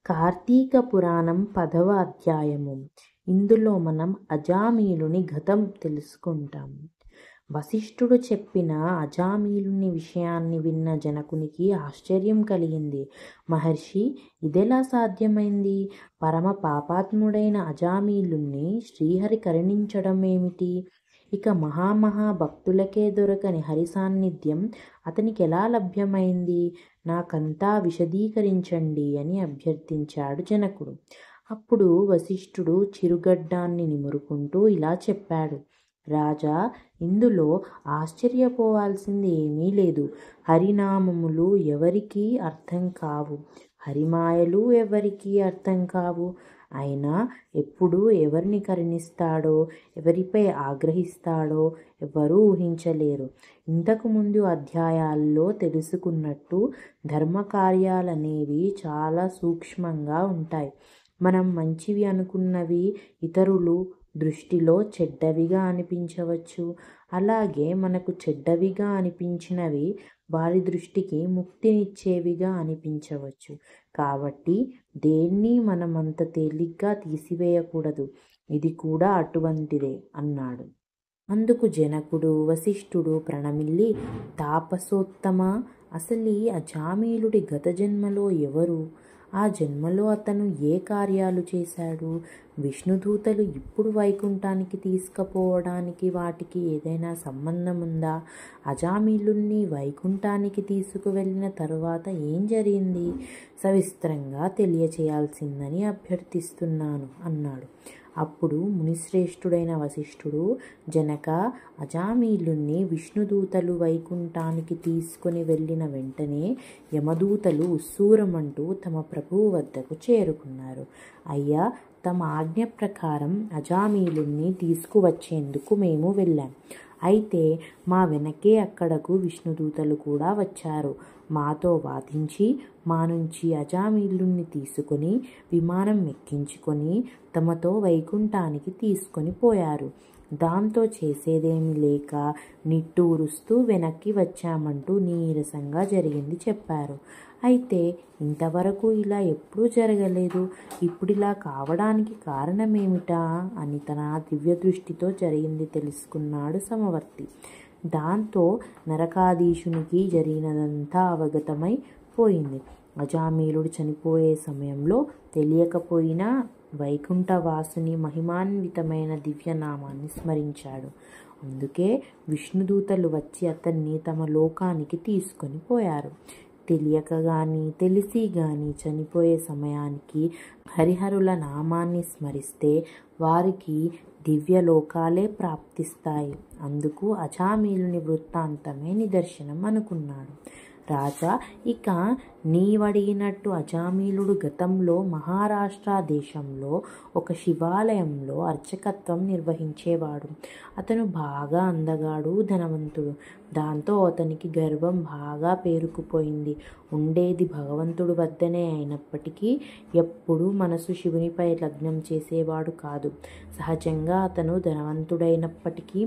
కార్తీక పురాణం 10వ అధ్యాయము. ఇందులో మనం అజామీలుని గతం తెలుసుకుంటాము. వశిష్ఠుడు చెప్పిన అజామీలుని విషయాన్ని విన్న జనకునికి ఆశ్చర్యం కలిగింది. మహర్షి, ఇదెలా సాధ్యమైంది? పరమ పాపాత్ముడైన అజామీలుని శ్రీహరి కరుణించడం ఏమిటి? ఇక భక్తులకే దొరకని హరి సాన్నిధ్యం అతనికి ఎలా లభ్యమైంది? నాకంతా విశదీకరించండి అని అభ్యర్థించాడు జనకుడు. అప్పుడు వశిష్ఠుడు చిరుగడ్డాన్ని నిమురుకుంటూ ఇలా చెప్పాడు. రాజా, ఇందులో ఆశ్చర్యపోవాల్సింది ఏమీ లేదు. హరినామములు ఎవరికీ అర్థం కావు, హరిమాయలు ఎవరికీ అర్థం కావు. అయినా ఎప్పుడు ఎవరిని కరుణిస్తాడో, ఎవరిపై ఆగ్రహిస్తాడో ఎవరూ ఊహించలేరు. ఇంతకుముందు అధ్యాయాల్లో తెలుసుకున్నట్టు ధర్మకార్యాలనేవి చాలా సూక్ష్మంగా ఉంటాయి. మనం మంచివి అనుకున్నవి ఇతరులు దృష్టిలో చెడ్డవిగా అనిపించవచ్చు. అలాగే మనకు చెడ్డవిగా అనిపించినవి వారి దృష్టికి ముక్తినిచ్చేవిగా అనిపించవచ్చు. కాబట్టి దేన్ని మనం అంత తేలిగ్గా తీసివేయకూడదు. ఇది కూడా అటువంటిదే అన్నాడు. అందుకు జనకుడు వశిష్ఠుడు ప్రణమిల్లి, తాపసోత్తమా, అసలు అజామీలుడి గత జన్మలో ఎవరు? ఆ జన్మలో అతను ఏ కార్యాలు చేశాడు? విష్ణుదూతలు ఇప్పుడు వైకుంఠానికి తీసుకుపోవడానికి వాటికి ఏదైనా సంబంధం ఉందా? అజామీలుని వైకుంఠానికి తీసుకువెళ్ళిన తరువాత ఏం జరిగింది? సవిస్తరంగా తెలియచేయాల్సిందని అభ్యర్థిస్తున్నాను అన్నాడు. అప్పుడు మునిశ్రేష్ఠుడైన వశిష్ఠుడు, జనక, అజామీలుని విష్ణుదూతలు వైకుంఠానికి తీసుకుని వెళ్ళిన వెంటనే యమదూతలు ఉస్సూరమంటూ తమ ప్రభువు వద్దకు చేరుకున్నారు. అయ్యా, తమ ఆజ్ఞ ప్రకారం అజామీలుని తీసుకువచ్చేందుకు మేము వెళ్ళాం. అయితే మా వెనకే అక్కడకు విష్ణుదూతలు కూడా వచ్చారు. మాతో వాదించి మా నుంచి అజామీలుని తీసుకొని విమానం ఎక్కించుకొని తమతో వైకుంఠానికి తీసుకొని పోయారు. దాంతో చేసేదేమీ లేక నిట్టూరుస్తూ వెనక్కి వచ్చామంటూ నీరసంగా జరిగింది చెప్పారు. అయితే ఇంతవరకు ఇలా ఎప్పుడూ జరగలేదు. ఇప్పుడిలా కావడానికి కారణమేమిటా అని తన దివ్య దృష్టితో జరిగింది తెలుసుకున్నాడు సమవర్తి. దాంతో నరకాధీశునికి జరిగినదంతా అవగతమై పోయింది. అజామీలుడు చనిపోయే సమయంలో తెలియకపోయినా వైకుంఠవాసుని మహిమాన్వితమైన దివ్యనామాన్ని స్మరించాడు. అందుకే విష్ణుదూతలు వచ్చి అతన్ని తమ లోకానికి తీసుకొని పోయారు. తెలియక గాని తెలిసి గాని చనిపోయే సమయానికి హరిహరుల నామాన్ని స్మరిస్తే వారికి దివ్యలోకాలే ప్రాప్తిస్తాయి. అందుకు అజామీలుని వృత్తాంతమే నిదర్శనం అనుకున్నాడు. రాజా, ఇక నీవడిగినట్టు అజామీలుడు గతంలో మహారాష్ట్ర దేశంలో ఒక శివాలయంలో అర్చకత్వం నిర్వహించేవాడు. అతను బాగా అందగాడు, ధనవంతుడు. దాంతో అతనికి గర్వం బాగా పేరుకుపోయింది. ఉండేది భగవంతుడు వద్దనే అయినప్పటికీ ఎప్పుడూ మనసు శివునిపై లగ్నం చేసేవాడు కాదు. సహజంగా అతను ధనవంతుడైనప్పటికీ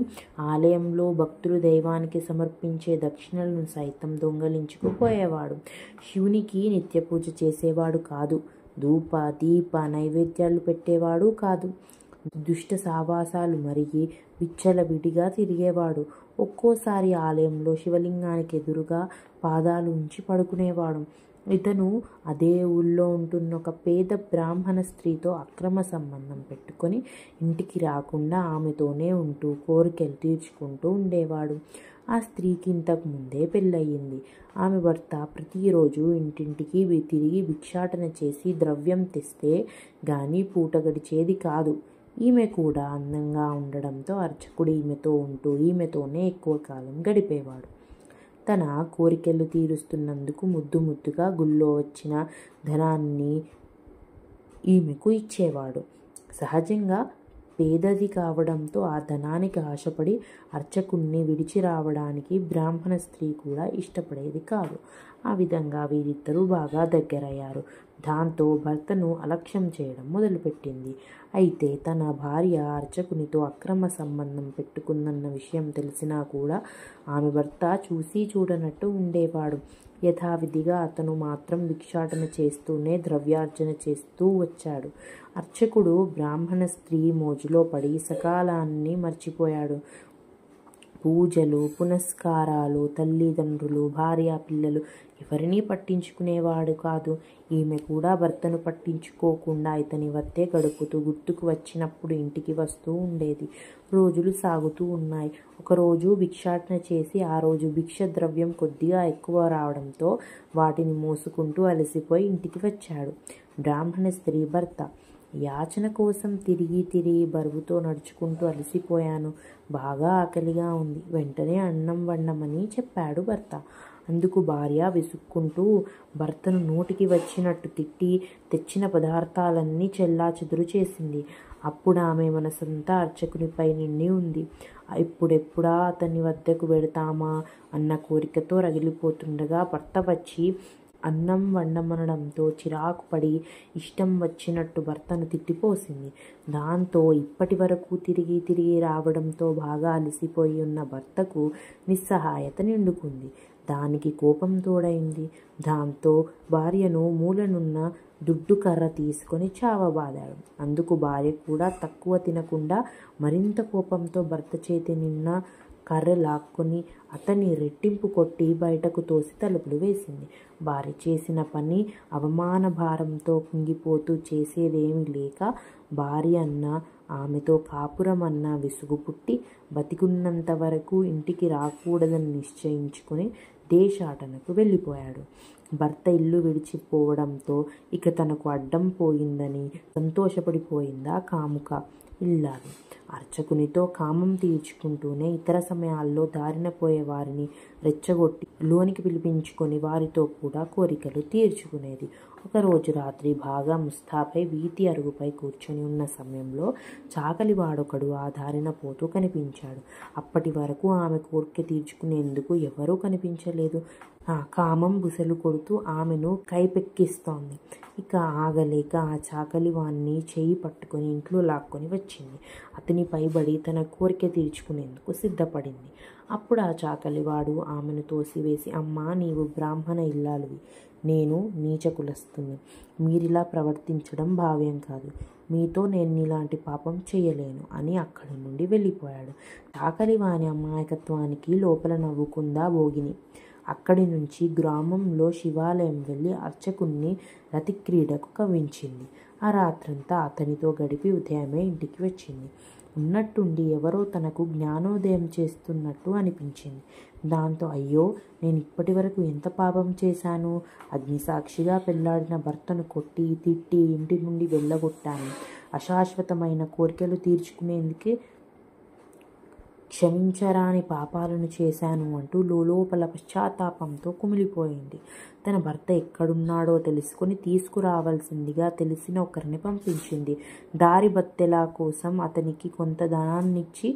ఆలయంలో భక్తులు దైవానికి సమర్పించే దక్షిణలను సైతం దొంగలించుకుపోయేవాడు. శివునికి నిత్య పూజ చేసేవాడు కాదు. ధూప దీప నైవేద్యాలు పెట్టేవాడు కాదు. దుష్ట సావాసాలు మరిగి విచ్చలవిడిగా తిరిగేవాడు. ఒక్కోసారి ఆలయంలో శివలింగానికి ఎదురుగా పాదాలు ఉంచి పడుకునేవాడు. ఇతను అదే ఊళ్ళో ఉంటున్న ఒక పేద బ్రాహ్మణ స్త్రీతో అక్రమ సంబంధం పెట్టుకొని ఇంటికి రాకుండా ఆమెతోనే ఉంటూ కోరికలు తీర్చుకుంటూ ఉండేవాడు. ఆ స్త్రీకి ఇంతకు ముందే పెళ్ళయింది. ఆమె భర్త ప్రతిరోజు ఇంటింటికి తిరిగి భిక్షాటన చేసి ద్రవ్యం తెస్తే గాని పూట గడిచేది కాదు. ఈమె కూడా అందంగా ఉండడంతో అర్చకుడు ఈమెతో ఉంటూ ఈమెతోనే ఎక్కువ కాలం గడిపేవాడు. తన కోరికలు తీరుస్తున్నందుకు ముద్దుగా గుళ్ళో వచ్చిన ధనాన్ని ఈమెకు ఇచ్చేవాడు. సహజంగా పేదది కావడంతో ఆ ధనానికి ఆశపడి అర్చకుణ్ణి విడిచి రావడానికి బ్రాహ్మణ స్త్రీ కూడా ఇష్టపడేది కాదు. ఆ విధంగా వీరిద్దరూ బాగా దగ్గరయ్యారు. దాంతో భర్తను అలక్ష్యం చేయడం మొదలుపెట్టింది. అయితే తన భార్య అర్చకునితో అక్రమ సంబంధం పెట్టుకుందన్న విషయం తెలిసినా కూడా ఆమె భర్త చూసి చూడనట్టు ఉండేవాడు. యథావిధిగా అతను మాత్రం భిక్షాటన చేస్తూనే ద్రవ్యార్జన చేస్తూ వచ్చాడు. అర్చకుడు బ్రాహ్మణ స్త్రీ మోజులో పడి సకాలాన్ని మర్చిపోయాడు. పూజలు, పునస్కారాలు, తల్లిదండ్రులు, భార్య, పిల్లలు ఎవరినీ పట్టించుకునేవాడు కాదు. ఈమె కూడా భర్తను పట్టించుకోకుండా ఇతని వద్దే గడుపుతూ గుర్తుకు వచ్చినప్పుడు ఇంటికి వస్తూ ఉండేది. రోజులు సాగుతూ ఉన్నాయి. ఒకరోజు భిక్షాటన చేసి ఆ రోజు భిక్ష ద్రవ్యం కొద్దిగా ఎక్కువ రావడంతో వాటిని మోసుకుంటూ అలసిపోయి ఇంటికి వచ్చాడు. బ్రాహ్మణ స్త్రీ భర్త: యాచన కోసం తిరిగి బరువుతో నడుచుకుంటూ అలసిపోయాను. బాగా ఆకలిగా ఉంది. వెంటనే అన్నం వండమని చెప్పాడు భర్త. అందుకు భార్య విసుక్కుంటూ భర్తను నోటికి వచ్చినట్టు తిట్టి తెచ్చిన పదార్థాలన్నీ చెల్లాచెదురు చేసింది. అప్పుడు ఆమె మనసంతా అర్చకునిపై నిండి ఉంది. ఇప్పుడెప్పుడా అతని వద్దకు వెడతామా అన్న కోరికతో రగిలిపోతుండగా భర్త వచ్చి అన్నం వండమనడంతో చిరాకు పడి ఇష్టం వచ్చినట్టు భర్తను తిట్టిపోసింది. దాంతో ఇప్పటి వరకు తిరిగి రావడంతో బాగా అలసిపోయి ఉన్న భర్తకు నిస్సహాయత నిండుకుంది. దానికి కోపం తోడైంది. దాంతో భార్యను మూలనున్న దుడ్డు కర్ర తీసుకొని చావబాదాడు. అందుకు భార్య కూడా తక్కువ తినకుండా మరింత కోపంతో భర్త చేతి నిన్న కర్ర లాక్కొని అతన్ని రెట్టింపు కొట్టి బయటకు తోసి తలుపులు వేసింది. భార్య చేసిన పని అవమాన భారంతో కుంగిపోతూ చేసేదేమీ లేక భార్య అన్న ఆమెతో కాపురం అన్న విసుగు పుట్టి బతికున్నంత వరకు ఇంటికి రాకూడదని నిశ్చయించుకుని దేశాటనకు వెళ్ళిపోయాడు. భర్త ఇల్లు విడిచిపోవడంతో ఇక తనకు అడ్డం పోయిందని సంతోషపడిపోయిందా కాముక ఇల్లాలు. అర్చకునితో కామం తీర్చుకుంటూనే ఇతర సమయాల్లో దారిన పోయే వారిని రెచ్చగొట్టి లోనికి పిలిపించుకొని వారితో కూడా కోరికలు తీర్చుకునేది. ఒకరోజు రాత్రి బాగా ముస్తాపై వీధి అరుగుపై కూర్చొని ఉన్న సమయంలో చాకలివాడొకడు ఆ దారిన పోతూ కనిపించాడు. అప్పటి వరకు ఆమె కోరిక తీర్చుకునేందుకు ఎవరూ కనిపించలేదు. కామం బుసలు కొడుతూ ఆమెను కైపెక్కిస్తోంది. ఇక ఆగలేక ఆ చాకలివాణ్ణి చేయి పట్టుకొని ఇంట్లో లాక్కొని వచ్చింది. అతని పైబడి తన కోరిక తీర్చుకునేందుకు సిద్ధపడింది. అప్పుడు ఆ చాకలివాడు ఆమెను తోసివేసి, అమ్మా, నీవు బ్రాహ్మణ ఇల్లాలువి, నేను నీచ కులస్తుని. మీరిలా ప్రవర్తించడం భావ్యం కాదు. మీతో నేను ఇలాంటి పాపం చేయలేను అని అక్కడి నుండి వెళ్ళిపోయాడు. చాకలివాని అమాయకత్వానికి లోపల నవ్వుకుందా భోగిని. అక్కడి నుంచి గ్రామంలో శివాలయం వెళ్ళి అర్చకుణ్ణి రతిక్రీడకు కవ్వించింది. ఆ రాత్రంతా అతనితో గడిపి ఉదయమే ఇంటికి వచ్చింది. ఉన్నట్టుండి ఎవరో తనకు జ్ఞానోదయం చేస్తున్నట్టు అనిపించింది. దాంతో అయ్యో, నేను ఇప్పటి వరకు ఎంత పాపం చేశాను. అగ్నిసాక్షిగా పెళ్లాడిన భర్తను కొట్టి తిట్టి ఇంటి నుండి వెళ్ళగొట్టాను. అశాశ్వతమైన కోరికలు తీర్చుకునేందుకే క్షమించరాని పాపాలను చేశాను అంటూ లోపల పశ్చాత్తాపంతో కుమిలిపోయింది. తన భర్త ఎక్కడున్నాడో తెలుసుకొని తీసుకురావాల్సిందిగా తెలిసిన ఒకరిని పంపించింది. దారి బత్తెల కోసం అతనికి కొంత ధనాన్నిచ్చి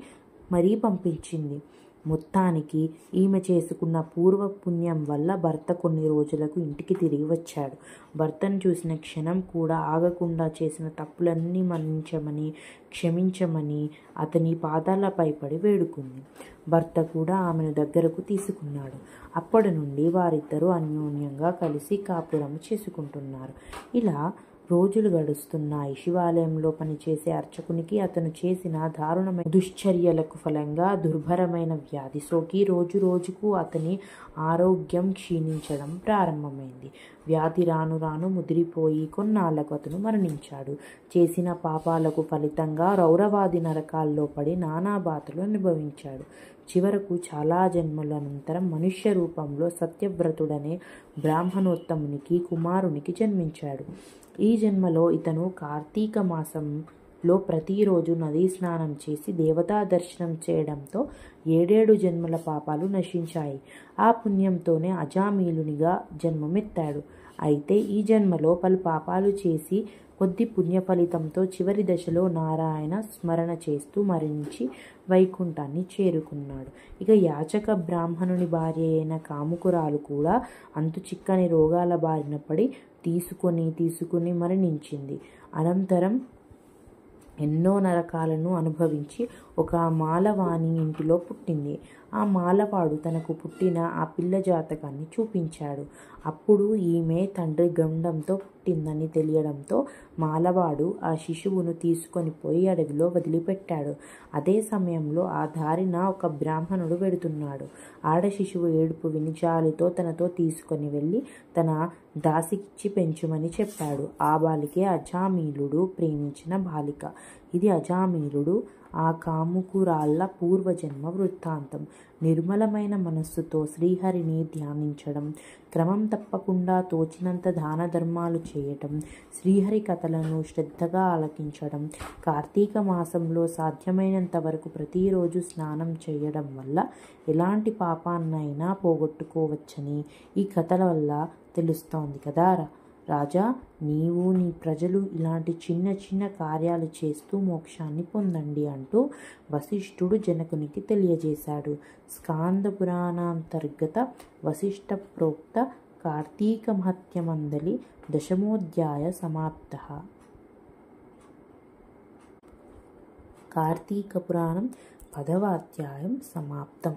మరీ పంపించింది. మొత్తానికి ఈమె చేసుకున్న పూర్వ పుణ్యం వల్ల భర్త కొన్ని రోజులకు ఇంటికి తిరిగి వచ్చాడు. భర్తను చూసిన క్షణం కూడా ఆగకుండా చేసిన తప్పులన్నీ మన్నించమని, క్షమించమని అతని పాదాలపై పడి వేడుకుంది. భర్త కూడా ఆమెను దగ్గరకు తీసుకున్నాడు. అప్పటి నుండి వారిద్దరూ అన్యోన్యంగా కలిసి కాపురం చేసుకుంటున్నారు. ఇలా రోజులు గడుస్తున్నాయి. శివాలయంలో పనిచేసే అర్చకునికి అతను చేసిన దారుణమైన దుశ్చర్యలకు ఫలంగా దుర్భరమైన వ్యాధి సోకి రోజుకు అతని ఆరోగ్యం క్షీణించడం ప్రారంభమైంది. వ్యాధి రాను రాను ముదిరిపోయి కొన్నాళ్లకు అతను మరణించాడు. చేసిన పాపాలకు ఫలితంగా రౌరవాది నరకాల్లో పడి నానా బాధలు అనుభవించాడు. చివరకు చాలా జన్మల అనంతరం మనుష్య రూపంలో సత్యవ్రతుడనే బ్రాహ్మణోత్తమునికి కుమారునికి జన్మించాడు. ఈ జన్మలో ఇతను కార్తీక మాసంలో ప్రతిరోజు నదీ స్నానం చేసి దేవతా దర్శనం చేయడంతో 7 జన్మల పాపాలు నశించాయి. ఆ పుణ్యంతోనే అజామీలునిగా జన్మమెత్తాడు. అయితే ఈ జన్మలో పలు పాపాలు చేసి కొద్ది పుణ్య ఫలితంతో చివరి దశలో నారాయణ స్మరణ చేస్తూ మరణించి వైకుంఠాన్ని చేరుకున్నాడు. ఇక యాచక బ్రాహ్మణుని భార్య అయిన కాముకురాలు కూడా అంతు చిక్కని రోగాల బారిన పడి తీసుకుని మరణించింది. అనంతరం ఎన్నో నరకాలను అనుభవించి ఒక మాలవాణి ఇంటిలో పుట్టింది. ఆ మాలవాడు తనకు పుట్టిన ఆ పిల్ల జాతకాన్ని చూపించాడు. అప్పుడు ఈమె తండ్రి గండంతో పుట్టిందని తెలియడంతో మాలవాడు ఆ శిశువును తీసుకొని పోయి అడవిలో వదిలిపెట్టాడు. అదే సమయంలో ఆ దారిన ఒక బ్రాహ్మణుడు వెడుతున్నాడు. ఆడ శిశువు ఏడుపు విని జాలితో తనతో తీసుకొని వెళ్ళి తన దాసికిచ్చి పెంచుమని చెప్పాడు. ఆ బాలికే అజామీలుడు ప్రేమించిన బాలిక. ఇది అజామీలుడు ఆ కాముకురాళ్ళ పూర్వజన్మ వృత్తాంతం. నిర్మలమైన మనస్సుతో శ్రీహరిని ధ్యానించడం, క్రమం తప్పకుండా తోచినంత దాన ధర్మాలు చేయటం, శ్రీహరి కథలను శ్రద్ధగా ఆలకించడం, కార్తీక మాసంలో సాధ్యమైనంత వరకు ప్రతిరోజు స్నానం చేయడం వల్ల ఎలాంటి పాపాన్నైనా పోగొట్టుకోవచ్చని ఈ కథల వల్ల తెలుస్తోంది కదా రాజా. నీవు నీ ప్రజలు ఇలాంటి చిన్న చిన్న కార్యాలు చేస్తూ మోక్షాన్ని పొందండి అంటూ వశిష్ఠుడు జనకునికి తెలియజేశాడు. స్కాంద పురాణాంతర్గత వశిష్ఠ ప్రోక్త కార్తీక మహత్యమందలి దశమోధ్యాయ సమాప్తః. కార్తీక పురాణం 10వ అధ్యాయం సమాప్తం.